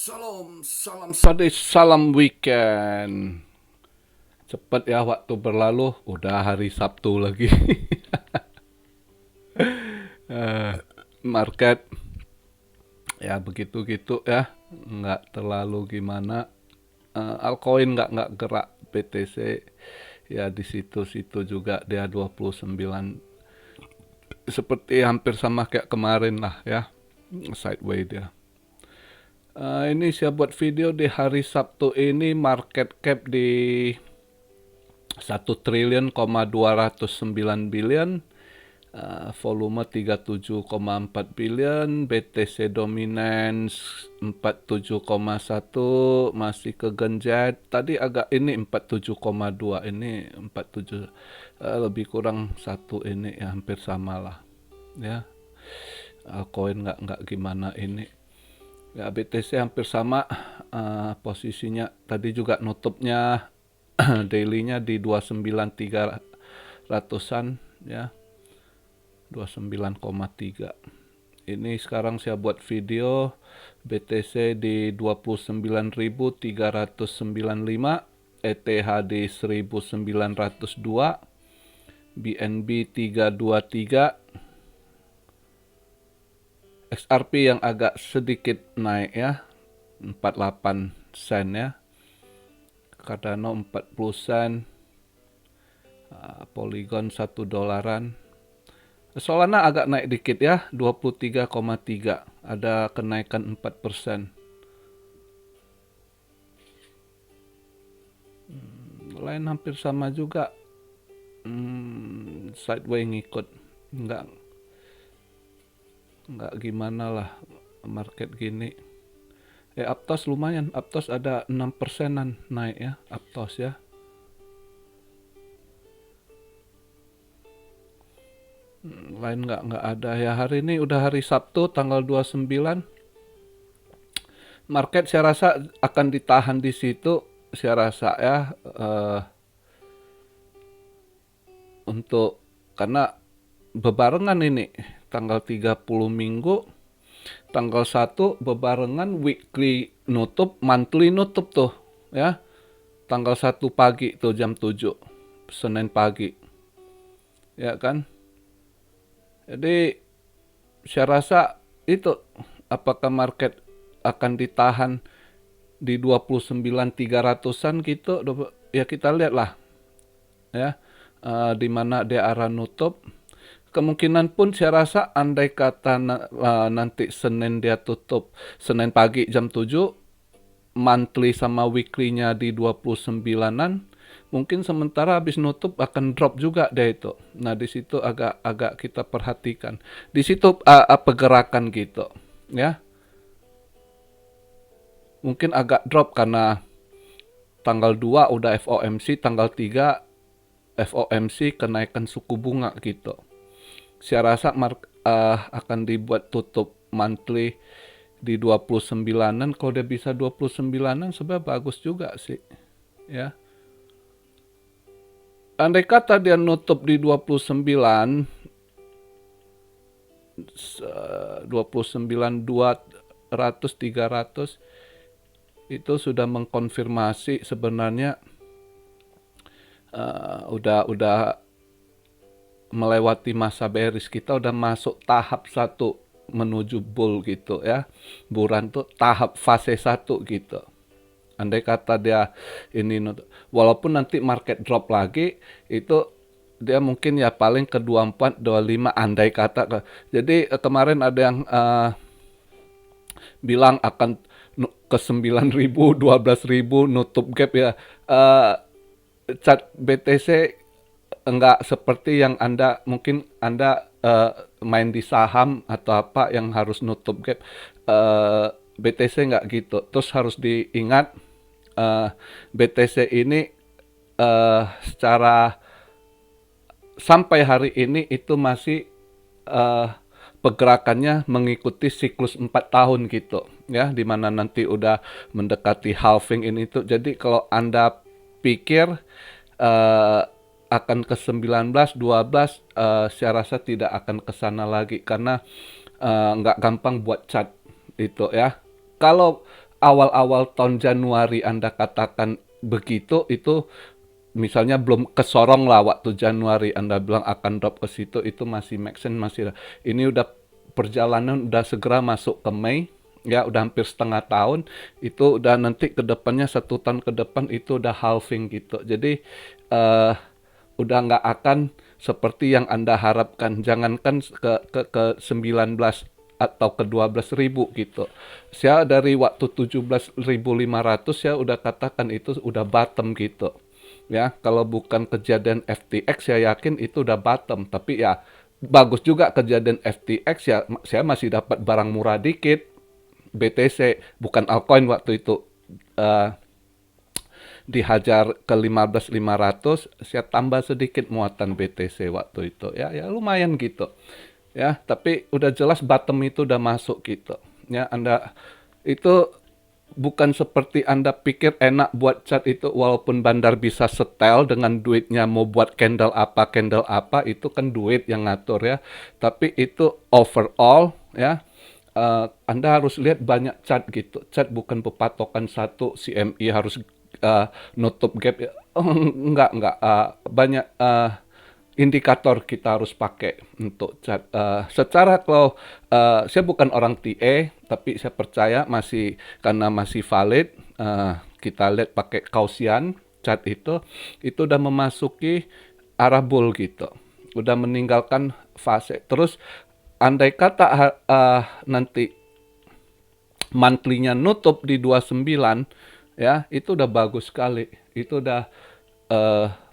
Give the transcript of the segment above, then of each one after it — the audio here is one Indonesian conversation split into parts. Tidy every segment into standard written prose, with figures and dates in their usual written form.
Salam sadis, salam weekend. Cepet ya waktu berlalu, udah hari Sabtu lagi. Eh, Market ya begitu gitu ya, nggak terlalu gimana. Altcoin nggak gerak, BTC ya di situ-situ juga dia 29, seperti hampir sama kayak kemarin lah ya, sideways dia. Ini saya buat video di hari Sabtu ini, market cap di 1 triliun, 209 billion, volume 37,4 billion, BTC dominance 47,1, masih kegenjat. Tadi agak ini 47,2, ini 47, lebih kurang satu ini ya, hampir sama lah ya. Koin nggak gimana ini. Ya, BTC hampir sama, posisinya tadi juga nutupnya daily-nya di 29.300-an ya, 29,3. Ini sekarang saya buat video BTC di 29.395, ETH di 1.902, BNB 323, XRP yang agak sedikit naik ya, 48 sen ya, Cardano 40 sen, Polygon 1 dolaran. Solana agak naik dikit ya, 23,3, ada kenaikan 4%. Lain hampir sama juga, sideways ngikut, nggak gimana lah market gini. Aptos lumayan, Aptos ada 6%-an naik ya, Aptos ya. Lain nggak ada ya. Hari ini udah hari Sabtu tanggal 29. Market saya rasa akan ditahan di situ, saya rasa ya, untuk karena bebarengan ini tanggal 30 Minggu, tanggal 1 bebarengan weekly nutup, monthly nutup tuh ya. Tanggal 1 pagi tuh jam 7, Senin pagi. Ya kan? Jadi saya rasa itu, apakah market akan ditahan di 29.300-an gitu, ya kita lihat lah ya, di mana dia arah nutup. Kemungkinan pun saya rasa andai kata nanti Senin dia tutup, Senin pagi jam 7, monthly sama weekly-nya di 29-an, mungkin sementara habis nutup akan drop juga dia itu. Nah, di situ agak kita perhatikan. Di situ pergerakan gitu, ya. Mungkin agak drop karena tanggal 2 udah FOMC, tanggal 3 FOMC kenaikan suku bunga gitu. Saya rasa akan dibuat tutup monthly di 29-an. Kalau dia bisa 29-an sebenarnya bagus juga sih ya. Andai kata dia nutup di 29, 200, 300, itu sudah mengkonfirmasi sebenarnya udah melewati masa bearish, kita udah masuk tahap 1 menuju bull gitu ya. Buran tuh tahap fase 1 gitu. Andai kata dia ini, walaupun nanti market drop lagi, itu dia mungkin ya paling ke 24, 25 andai kata. Jadi kemarin ada yang bilang akan ke 9.000, 12.000 nutup gap ya. Chart BTC enggak seperti yang mungkin Anda main di saham atau apa yang harus nutup gap. BTC enggak gitu. Terus harus diingat, BTC ini secara sampai hari ini itu masih pergerakannya mengikuti siklus 4 tahun gitu ya, dimana nanti udah mendekati halving ini itu. Jadi kalau Anda pikir akan ke 19, 12, saya rasa tidak akan ke sana lagi karena nggak gampang buat chart itu ya. Kalau awal-awal tahun Januari Anda katakan begitu, itu misalnya belum kesorong lah waktu Januari Anda bilang akan drop ke situ, itu masih make sense, masih. Ini udah perjalanan udah segera masuk ke Mei, ya udah hampir setengah tahun, itu udah nanti ke depannya 1 tahun ke depan itu udah halving gitu. Jadi udah nggak akan seperti yang Anda harapkan. Jangankan ke 19 atau ke 12 ribu gitu. Saya dari waktu 17.500 ya udah katakan itu udah bottom gitu. Ya, kalau bukan kejadian FTX saya yakin itu udah bottom. Tapi ya bagus juga kejadian FTX ya, saya masih dapat barang murah dikit. BTC bukan altcoin waktu itu. eh, Dihajar ke 15.500, saya tambah sedikit muatan BTC waktu itu. Ya, ya lumayan gitu. Ya, tapi udah jelas bottom itu udah masuk gitu. Ya, Anda itu bukan seperti Anda pikir enak buat chart itu, walaupun bandar bisa setel dengan duitnya mau buat candle apa itu kan duit yang ngatur ya. Tapi itu overall ya, Anda harus lihat banyak chart gitu. Chart bukan berpatokan satu CME harus nutup gap. Enggak. Banyak indikator kita harus pakai untuk chart. Secara kalau saya bukan orang TA, tapi saya percaya masih karena masih valid. Kita lihat pakai Gaussian chart itu udah memasuki arah bull gitu, udah meninggalkan fase. Terus andai kata nanti monthly-nya nutup di 29 ya, itu udah bagus sekali. Itu udah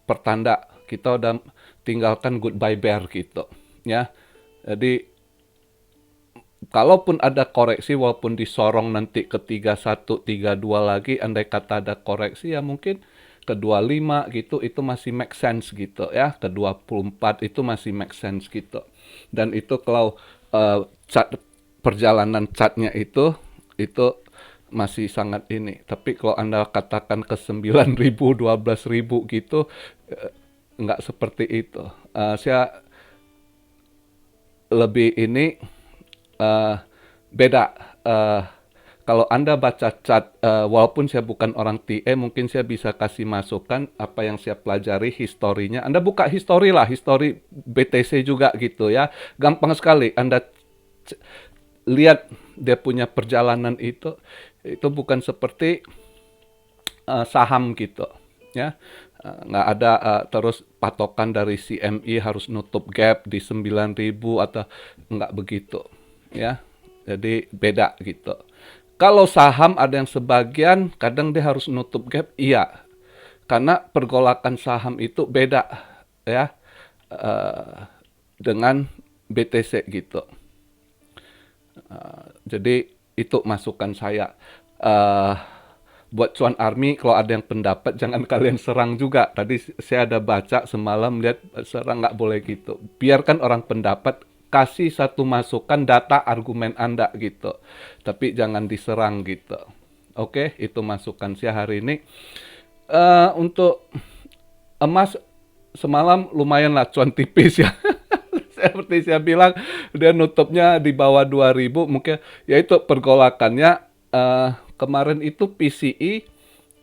pertanda kita udah tinggalkan goodbye bear gitu ya. Jadi kalaupun ada koreksi, walaupun disorong nanti ke 31, 32 lagi, andai kata ada koreksi ya mungkin ke 25 gitu, itu masih make sense gitu ya. Ke 24 itu masih make sense gitu. Dan itu kalau chart, perjalanan chartnya itu masih sangat ini. Tapi kalau Anda katakan ke 9.000, 12.000 gitu, nggak seperti itu. Saya lebih ini beda. Kalau Anda baca chart, walaupun saya bukan orang TA, mungkin saya bisa kasih masukan apa yang saya pelajari historinya. Anda buka histori lah, histori BTC juga gitu ya. Gampang sekali. Anda lihat dia punya perjalanan itu bukan seperti saham gitu ya. Nggak ada terus patokan dari CME harus nutup gap di 9.000 atau nggak begitu ya. Jadi beda gitu. Kalau saham ada yang sebagian kadang dia harus nutup gap, iya. Karena pergolakan saham itu beda ya dengan BTC gitu. Jadi itu masukan saya. Buat Cuan Army, kalau ada yang pendapat jangan kalian serang juga. Tadi saya ada baca semalam, lihat serang nggak boleh gitu. Biarkan orang pendapat kasih satu masukan, data, argumen Anda gitu. Tapi jangan diserang gitu. Oke, itu masukan saya hari ini. Untuk emas semalam lumayan lah cuan tipis ya. Seperti saya bilang, dia nutupnya di bawah 2.000, mungkin ya itu pergolakannya kemarin itu PCE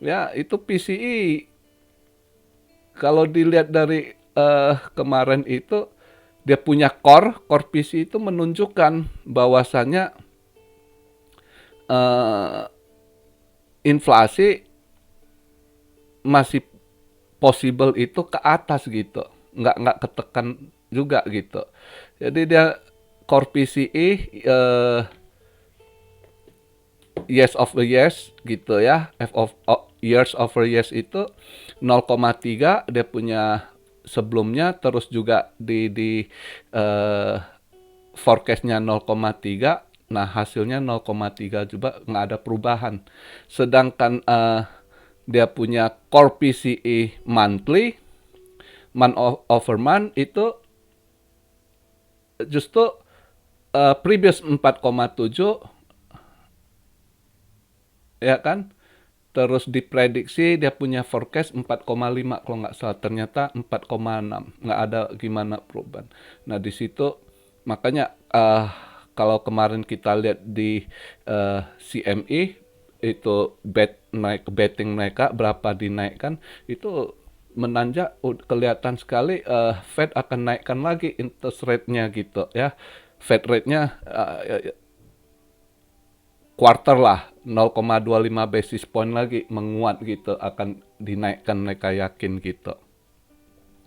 ya, itu PCE kalau dilihat dari kemarin itu dia punya core PCE itu menunjukkan bahwasannya inflasi masih possible itu ke atas gitu, nggak ketekan juga gitu. Jadi dia core PCE years over years gitu ya, years over years itu 0,3 dia punya sebelumnya, terus juga di forecastnya 0,3. Nah hasilnya 0,3 juga nggak ada perubahan. Sedangkan dia punya core PCE monthly, month over month itu justru previous 4,7 ya kan. Terus diprediksi dia punya forecast 4,5 kalau nggak salah, ternyata 4,6, nggak ada gimana perubahan. Nah di situ makanya kalau kemarin kita lihat di CME itu betting mereka berapa dinaikkan, itu menanjak kelihatan sekali Fed akan naikkan lagi interest rate-nya gitu ya. Fed rate-nya quarter lah 0,25 basis point lagi menguat gitu, akan dinaikkan, mereka yakin gitu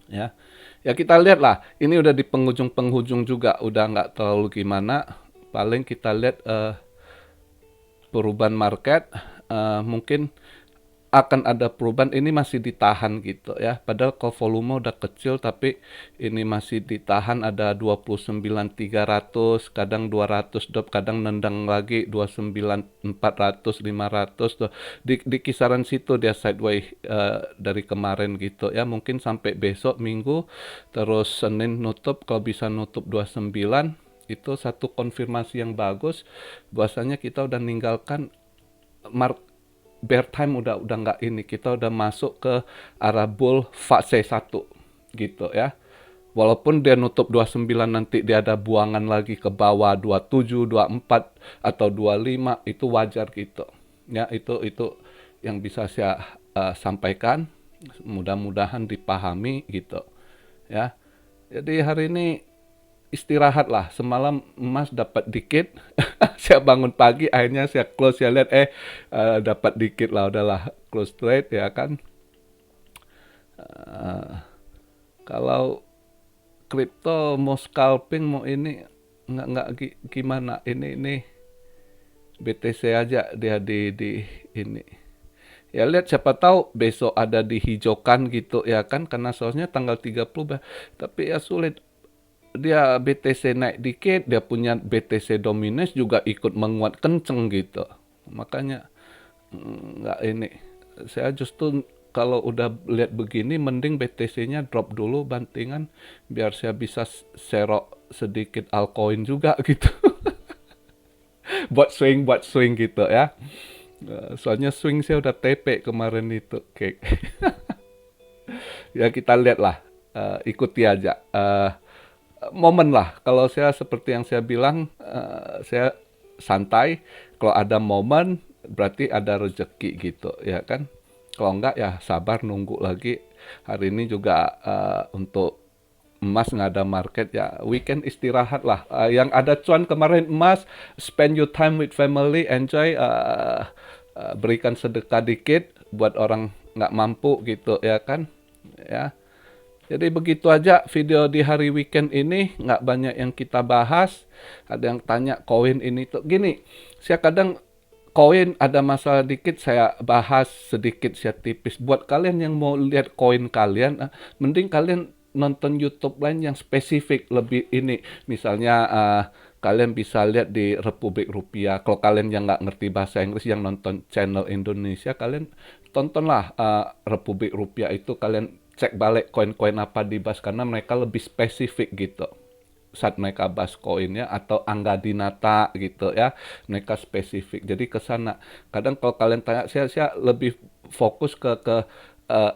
ya. Ya kita lihat lah, ini udah di penghujung juga, udah nggak terlalu gimana. Paling kita lihat perubahan market, mungkin akan ada perubahan. Ini masih ditahan gitu ya, padahal kalau volume udah kecil, tapi ini masih ditahan, ada 29.300, kadang 200 dot, kadang nendang lagi 29.400, 500 tuh. Di kisaran situ dia sideways dari kemarin gitu ya. Mungkin sampai besok Minggu, terus Senin nutup, kalau bisa nutup 29, itu satu konfirmasi yang bagus bahwasanya kita udah ninggalkan bear time, udah nggak ini, kita udah masuk ke arah bull fase 1 gitu ya. Walaupun dia nutup 29, nanti dia ada buangan lagi ke bawah 27, 24 atau 25, itu wajar gitu. Ya, itu yang bisa saya sampaikan. Mudah-mudahan dipahami gitu. Ya. Jadi hari ini istirahat lah. Semalam emas dapat dikit. Saya bangun pagi, akhirnya saya close, saya lihat dapat dikit lah, udahlah close trade ya kan. Kalau kripto mau scalping, mau ini nggak gimana, ini BTC aja dia di ini. Ya lihat, siapa tahu besok ada dihijaukan gitu ya kan, karena soalnya tanggal 30, tapi ya sulit. Dia BTC naik dikit, dia punya BTC dominance juga ikut menguat kenceng gitu. Makanya nggak ini. Saya justru kalau udah lihat begini, mending BTC-nya drop dulu bantingan, biar saya bisa serok sedikit altcoin juga gitu. buat swing gitu ya. Soalnya swing saya udah TP kemarin itu, cake. Ya kita lihat lah, ikuti aja. Momen lah, kalau saya seperti yang saya bilang, saya santai. Kalau ada momen berarti ada rezeki gitu ya kan. Kalau enggak ya sabar nunggu lagi. Hari ini juga untuk emas nggak ada market ya, weekend istirahat lah. Yang ada cuan kemarin emas, spend your time with family, enjoy, berikan sedekah dikit buat orang nggak mampu gitu ya kan ya. Jadi begitu aja video di hari weekend ini, nggak banyak yang kita bahas. Ada yang tanya koin ini tuh. Gini, saya kadang koin ada masalah dikit, saya bahas sedikit, saya tipis. Buat kalian yang mau lihat koin kalian, mending kalian nonton YouTube lain yang spesifik, lebih ini. Misalnya kalian bisa lihat di Republik Rupiah. Kalau kalian yang nggak ngerti bahasa Inggris, yang nonton channel Indonesia, kalian tontonlah Republik Rupiah itu, kalian cek balik koin-koin apa dibahas, karena mereka lebih spesifik gitu saat mereka bahas koinnya, atau Angga Dinata gitu ya, mereka spesifik. Jadi ke sana. Kadang kalau kalian tanya, saya lebih fokus ke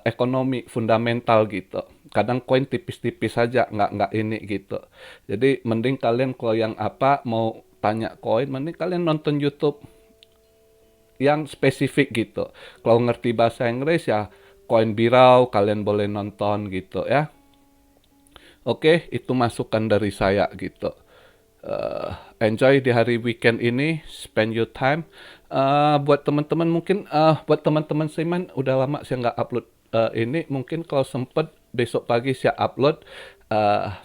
ekonomi fundamental gitu. Kadang koin tipis-tipis saja, nggak ini gitu. Jadi mending kalian kalau yang apa mau tanya koin, mending kalian nonton YouTube yang spesifik gitu. Kalau ngerti bahasa Inggris ya koin Birau kalian boleh nonton gitu ya. Oke, itu masukan dari saya gitu. Enjoy di hari weekend ini, spend your time. Buat teman-teman mungkin, buat teman-teman Seiman, udah lama saya nggak upload ini. Mungkin kalau sempet besok pagi saya upload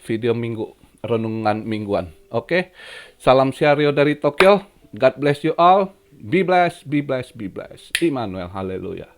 video minggu, renungan mingguan. Oke, salam Siario dari Tokyo. God bless you all. Be blessed, be blessed, be blessed. Immanuel, haleluya.